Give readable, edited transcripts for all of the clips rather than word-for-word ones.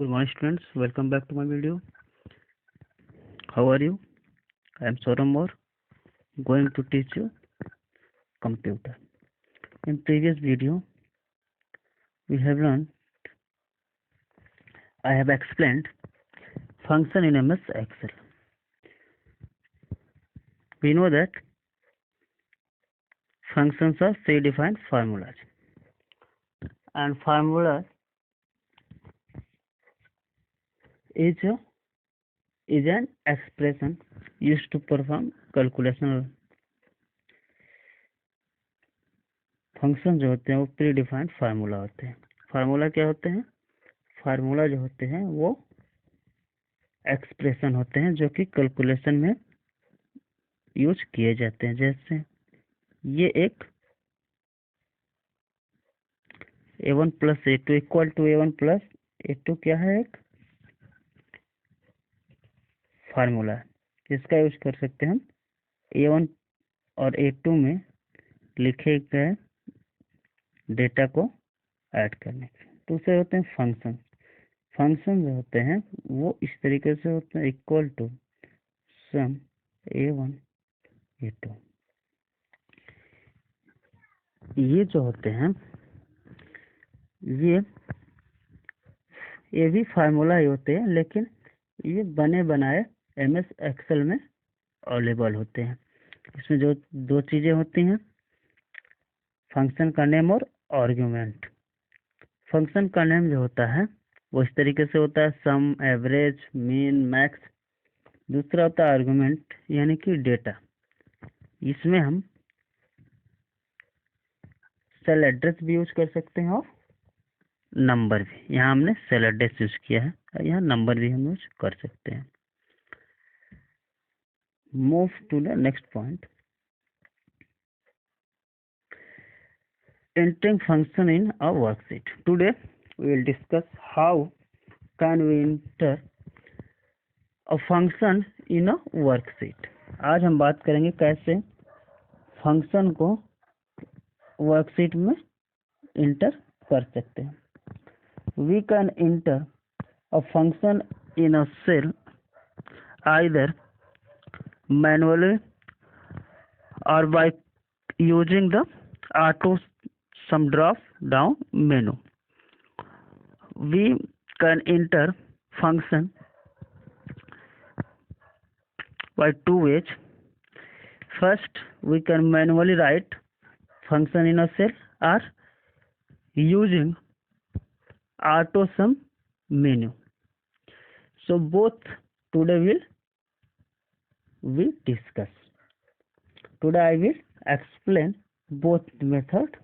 Good morning students, welcome back to my video. How are you? I am Saurabh Moore, going to teach you computer. In previous video, we have learned, I have explained function in MS Excel. We know that functions are predefined formulas, and formula is an expression used to perform calculation. Function जो होते हैं वो pre defined formula होते हैं. Formula क्या होते हैं? Formula जो होते हैं वो एक्सप्रेशन होते हैं जो कि कैलकुलेशन में यूज किए जाते हैं. जैसे ये एक a1 plus a2 equal to a1 plus a2 क्या है? एक फार्मूला है जिसका यूज कर सकते हैं हम a1 और a2 में लिखे गए डेटा को ऐड करने के. दूसरे होते हैं फंक्शन. फंक्शन जो होते हैं वो इस तरीके से होते हैं equal to some a1 a2. ये जो होते हैं ये भी फार्मूला ही होते हैं, लेकिन ये बने बनाए MS एक्सेल में अवेलेबल होते हैं. इसमें जो दो चीजें होती हैं, फंक्शन का नेम और आर्गुमेंट. फंक्शन का नेम जो होता है वो इस तरीके से होता है सम, एवरेज, मीन, मैक्स. दूसरा होता है आर्गुमेंट यानी कि डेटा. इसमें हम सेल एड्रेस भी यूज कर सकते हैं और नंबर भी. यहाँ हमने सेल एड्रेस यूज किया है और यहाँ नंबर भी हम यूज कर सकते हैं. Move to the next point. Entering function in a worksheet. Today we will discuss how can we enter a function in a worksheet. आज हम बात करेंगे कैसे फंक्शन को वर्कशीट में इंटर कर सकते हैं. We can enter a function in a cell either manually or by using the auto sum drop down menu. We can enter function by two ways. First, we can manually write function in a cell or using auto sum menu. So both today we discuss. Today I will explain both method,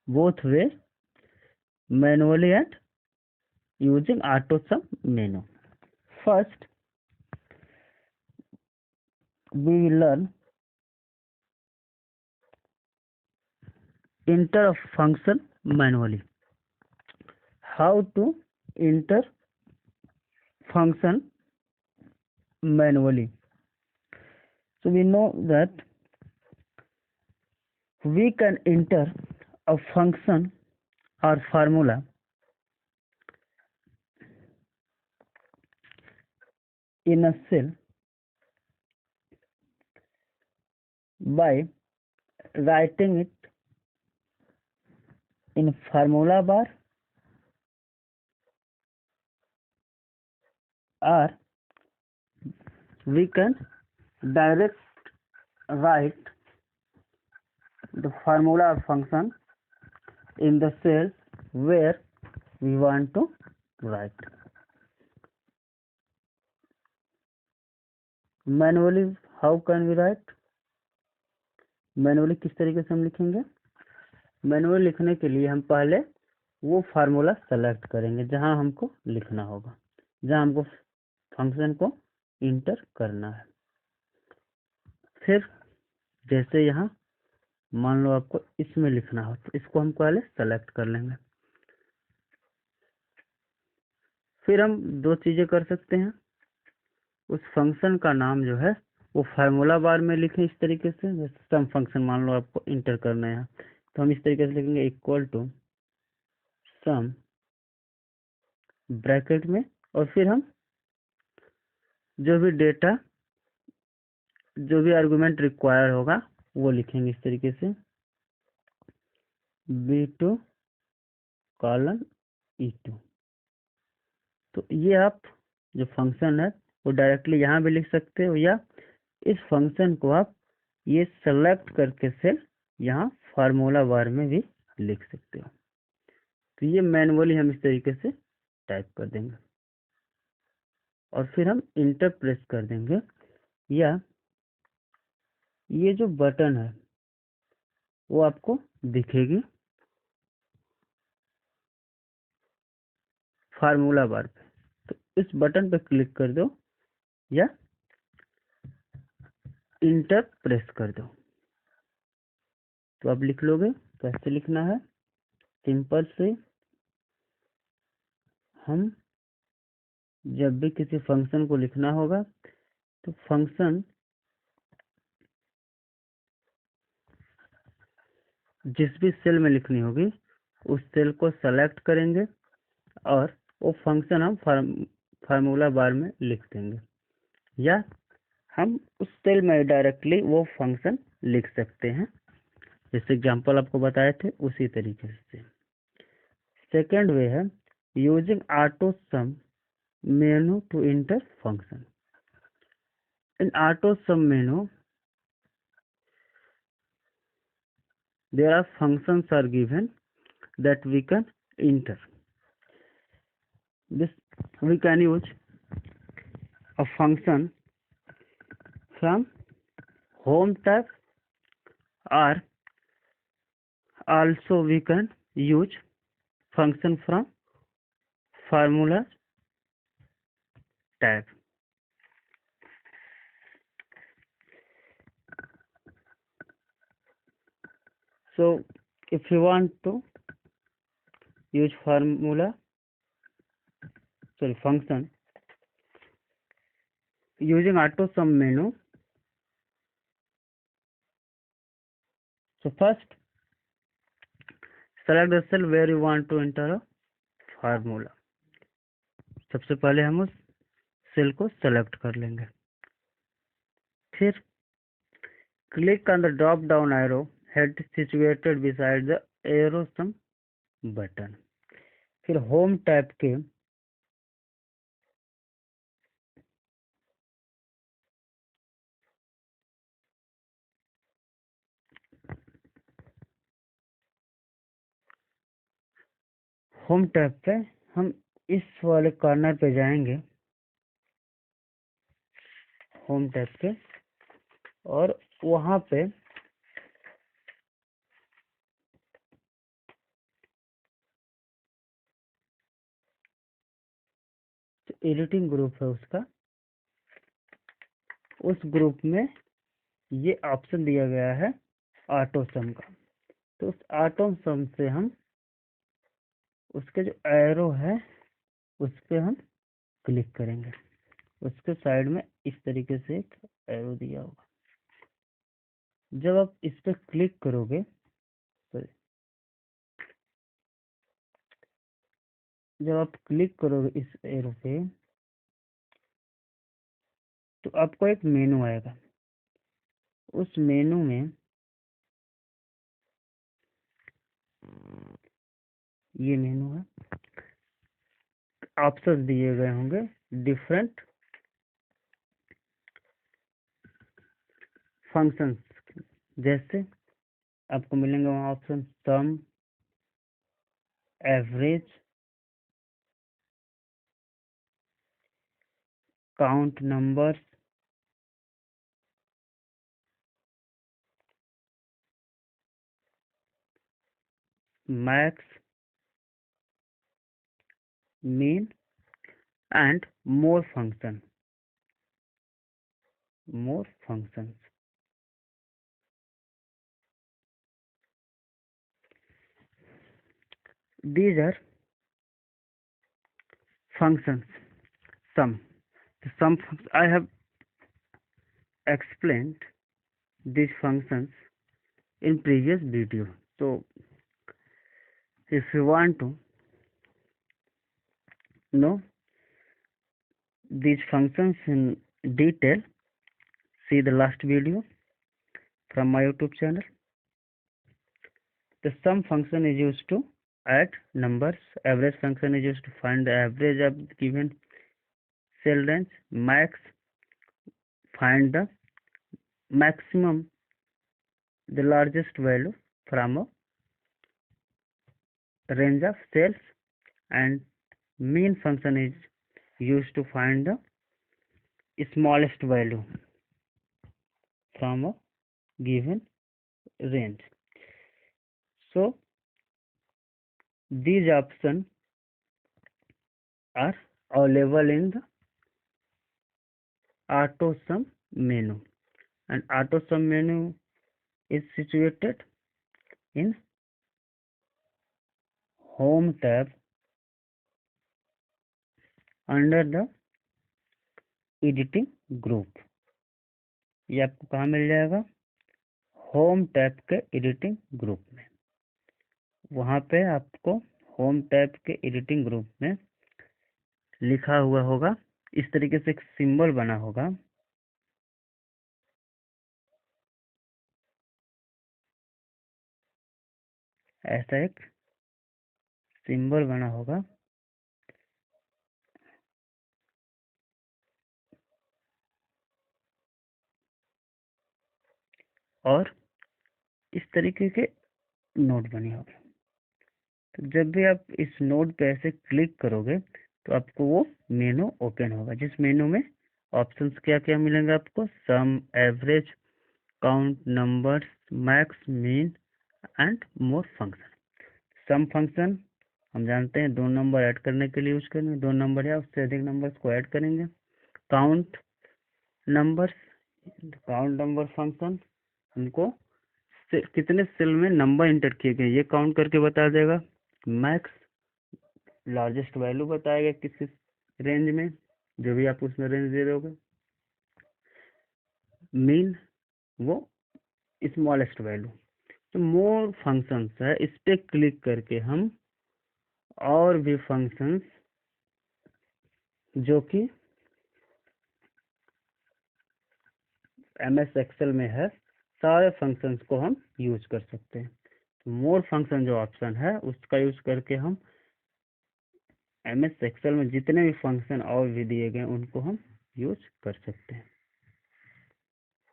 both ways, manually and using auto sum menu. First, we will learn enter a function manually. How to enter function manually? So we know that we can enter a function or formula in a cell by writing it in formula bar or we can direct write the formula or function in the cell where we want to write. Manually, how can we write? Manually किस तरीके से हम लिखेंगे? Manually लिखने के लिए हम पहले वो फार्मूला सेलेक्ट करेंगे जहां हमको लिखना होगा, जहां हमको फंक्शन को इंटर करना है. फिर जैसे यहाँ मान लो आपको इसमें लिखना हो तो इसको हम पहले सेलेक्ट कर लेंगे. फिर हम दो चीजें कर सकते हैं. उस फंक्शन का नाम जो है वो फार्मूला बार में लिखें इस तरीके से. जैसे सम फंक्शन मान लो आपको इंटर करना है तो हम इस तरीके से लिखेंगे इक्वल टू सम ब्रैकेट में, और फिर हम जो भी डेटा, जो भी आर्गुमेंट रिक्वायर होगा वो लिखेंगे इस तरीके से, B2 कॉलन E2। तो ये आप जो फंक्शन है वो डायरेक्टली यहाँ भी लिख सकते हो, या इस फंक्शन को आप ये सेलेक्ट करके सेल यहाँ फार्मूला बार में भी लिख सकते हो। तो ये मैनुअली हम इस तरीके से टाइप कर देंगे और फिर हम इंटर प्रेस कर देंगे, या ये जो बटन है वो आपको दिखेगी फार्मूला बार पे। तो इस बटन पे क्लिक कर दो या इंटर प्रेस कर दो, तो आप लिख लोगे। कैसे लिखना है? सिंपल से, हम जब भी किसी फंक्शन को लिखना होगा तो फंक्शन जिस भी सेल में लिखनी होगी उस सेल को सेलेक्ट करेंगे और वो फंक्शन हम फार्मूला बार में लिख देंगे, या हम उस सेल में डायरेक्टली वो फंक्शन लिख सकते हैं, जैसे एग्जांपल आपको बताए थे उसी तरीके से। सेकेंड वे है using auto sum menu to enter function. In auto sum menu there are functions are given that we can enter. This we can use a function from home tab, or also we can use function from formula tab. So if you want to use function using auto sum menu, so first select the cell where you want to enter a formula. सबसे पहले हम उस cell को select कर लेंगे, फिर click on the drop down arrow head situated beside the arrow sum button. फिर home tab के होम टैब पे हम इस वाले कॉर्नर पे जाएंगे, होम टैब पे, और वहां पे जो एडिटिंग ग्रुप है उसका, उस ग्रुप में ये ऑप्शन दिया गया है ऑटो सम का। तो उस ऑटो सम से हम उसके जो एरो है उस पे हम क्लिक करेंगे। उसके साइड में इस तरीके से एक एरो दिया होगा। जब आप इस पे क्लिक करोगे, जब आप क्लिक करोगे इस एरो पे, तो आपको एक मेनू आएगा। उस मेनू में ये मेनू है, ऑप्शन दिए गए होंगे डिफरेंट फंक्शंस, जैसे आपको मिलेंगे वहाँ option sum, average, count numbers, max, mean and more functions. These are functions. Sum. I have explained these functions in previous video. So if you want to know these functions in detail, see the last video from my YouTube channel. The sum function is used to add numbers. Average function is used to find the average of the given cell range. Max, find the maximum, the largest value from a range of cells. And mean function is used to find the smallest value from a given range. So these options are available in the AutoSum menu, and AutoSum menu is situated in Home tab under the Editing group. ये आपको कहाँ मिल जाएगा? Home tab के editing group में। वहाँ पे आपको home tab के एडिटिंग ग्रुप में लिखा हुआ होगा, इस तरीके से एक सिंबल बना होगा, ऐसा एक सिंबल बना होगा, और इस तरीके के नोट बने होंगे। तो जब भी आप इस नोट पे ऐसे क्लिक करोगे तो आपको वो मेनू ओपन होगा, जिस मेनू में ऑप्शंस क्या क्या मिलेंगे आपको? Sum, average, count, numbers, max, mean and more function. Sum function हम जानते हैं 2 नंबर ऐड करने के लिए यूज करेंगे, 2 नंबर या उससे अधिक नंबर्स को ऐड करेंगे। Count numbers, count number function हमको कितने सेल में नंबर इंटर किए गए ये काउंट करके बता देगा। मैक्स, लार्जेस्ट वैल्यू बताएगा किस रेंज में, जो भी आप उसमें रेंज दे दोगे। मीन, वो स्मॉलेस्ट वैल्यू। तो मोर फंक्शंस है, इस पे क्लिक करके हम और भी फंक्शंस जो कि MS एक्सेल में है, सारे फंक्शंस को हम यूज कर सकते हैं। तो मोर फंक्शन जो ऑप्शन है उसका यूज करके हम MS एक्सेल में जितने भी फंक्शन और भी दिए गए उनको हम यूज कर सकते हैं।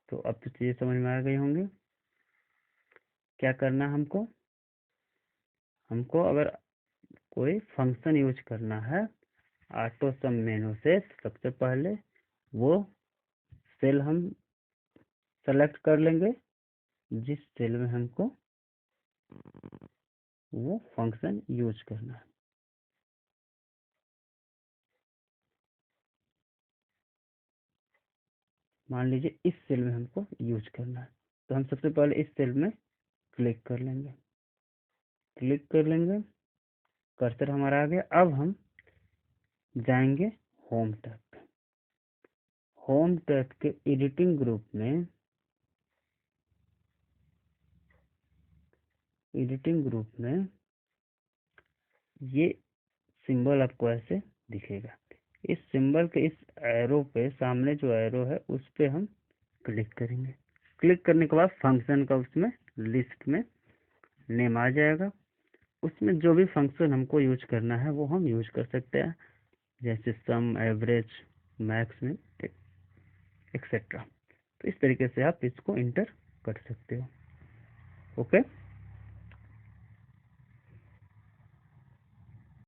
तो अब तो चीजें समझ में आ गई होंगी। क्या करना हमको? हमको अगर कोई फंक्शन यूज करना है AutoSum मेनू से, सबसे पहले वो सेल हम सेलेक्ट कर लेंगे जिस सेल में हमको वो फंक्शन यूज करना है। मान लीजिए इस सेल में हमको यूज करना है, तो हम सबसे पहले इस सेल में क्लिक कर लेंगे, कर्सर हमारा आ गया। अब हम जाएंगे होम टैब पे। होम टैब के एडिटिंग ग्रुप में, ये सिंबल आपको ऐसे दिखेगा। इस सिंबल के इस एरो पे, सामने जो एरो है उस पे हम क्लिक करेंगे। क्लिक करने के बाद फंक्शन का उसमें लिस्ट में नेम आ जाएगा। उसमें जो भी फंक्शन हमको यूज करना है वो हम यूज कर सकते हैं, जैसे सम, एवरेज, मैक्स में एक्सेट्रा। तो इस तरीके से आप इसको इंटर कर सकते हो। ओके।